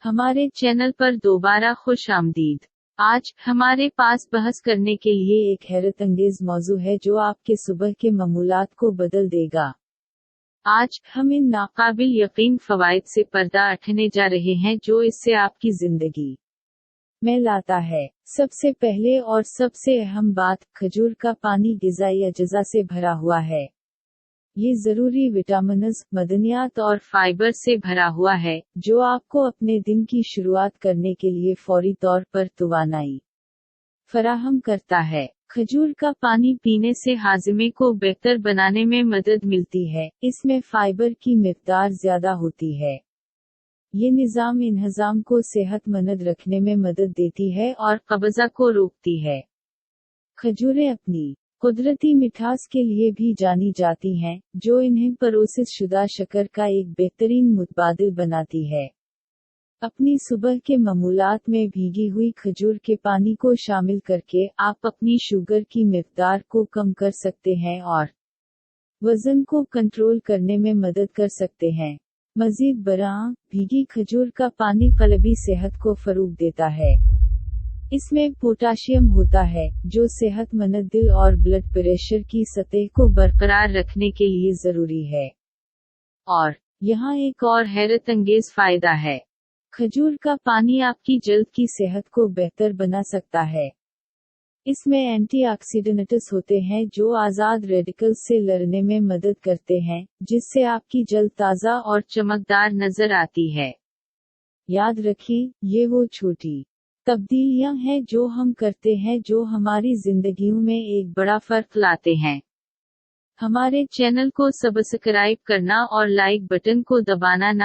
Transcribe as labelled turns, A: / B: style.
A: हमारे चैनल पर दोबारा खुश आमदीद। आज हमारे पास बहस करने के लिए एक हैरतअंगेज मौजू है जो आपके सुबह के मामूलात को बदल देगा। आज हम इन नाकाबिल यकीन फवाइद से पर्दा हटने जा रहे हैं जो इससे आपकी जिंदगी में लाता है। सबसे पहले और सबसे अहम बात, खजूर का पानी ग़िज़ाई अज्जा से भरा हुआ है। ये ज़रूरी विटामिन्स, मदनियात और फाइबर से भरा हुआ है, जो आपको अपने दिन की शुरुआत करने के लिए फौरी तौर पर तवानाई फराहम करता है। खजूर का पानी पीने से हाज़मे को बेहतर बनाने में मदद मिलती है। इसमें फाइबर की मिक़दार ज़्यादा होती है। ये निज़ाम इंहज़ाम को सेहतमंद रखने में मदद देती है और कब्ज़ा को रोकती है। खजूरें अपनी कुदरती मिठास के लिए भी जानी जाती हैं, जो इन्हें प्रोसेस शुदा शक्कर का एक बेहतरीन मुतबादिल बनाती है। अपनी सुबह के मामूलात में भीगी हुई खजूर के पानी को शामिल करके आप अपनी शुगर की मिक़दार को कम कर सकते हैं और वज़न को कंट्रोल करने में मदद कर सकते हैं। मज़ीद बरां, भीगी खजूर का पानी क़ल्बी सेहत को फ़रोग़ देता है। इसमें पोटाशियम होता है, जो सेहतमंद दिल और ब्लड प्रेशर की सतह को बरकरार रखने के लिए ज़रूरी है। और यहाँ एक और हैरतअंगेज़ फ़ायदा है। खजूर का पानी आपकी जल्द की सेहत को बेहतर बना सकता है। इसमें एंटीऑक्सीडेंट्स होते हैं जो आज़ाद रेडिकल्स से लड़ने में मदद करते हैं, जिससे आपकी जल्द ताज़ा और चमकदार नज़र आती है। याद रखें, ये वो छोटी तब्दीलियां हैं जो हम करते हैं जो हमारी जिंदगियों में एक बड़ा फर्क लाते हैं। हमारे चैनल को सब्सक्राइब करना और लाइक बटन को दबाना ना